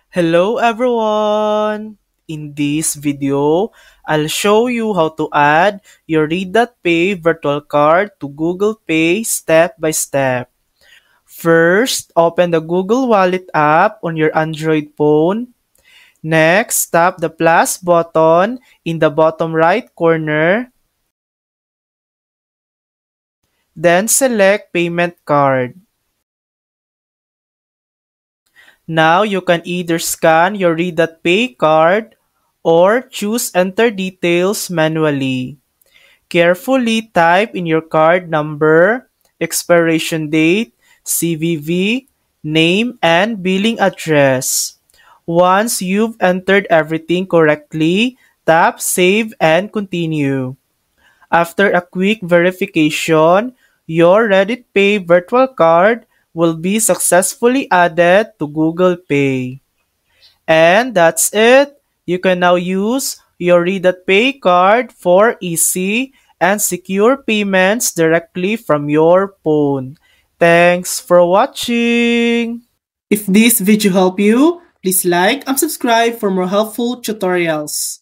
Hello everyone! In this video, I'll show you how to add your Read.Pay virtual card to Google Pay step by step. First, open the Google Wallet app on your Android phone. Next, tap the plus button in the bottom right corner. Then select Payment Card. Now you can either scan your Read.Pay card or choose Enter Details manually. Carefully type in your card number, expiration date, CVV, name, and billing address. Once you've entered everything correctly, tap Save and Continue. After a quick verification, your Reddit Pay virtual card will be successfully added to Google Pay. And that's it. You can now use your Read.Pay card for easy and secure payments directly from your phone. Thanks for watching! If this video helped you, please like and subscribe for more helpful tutorials.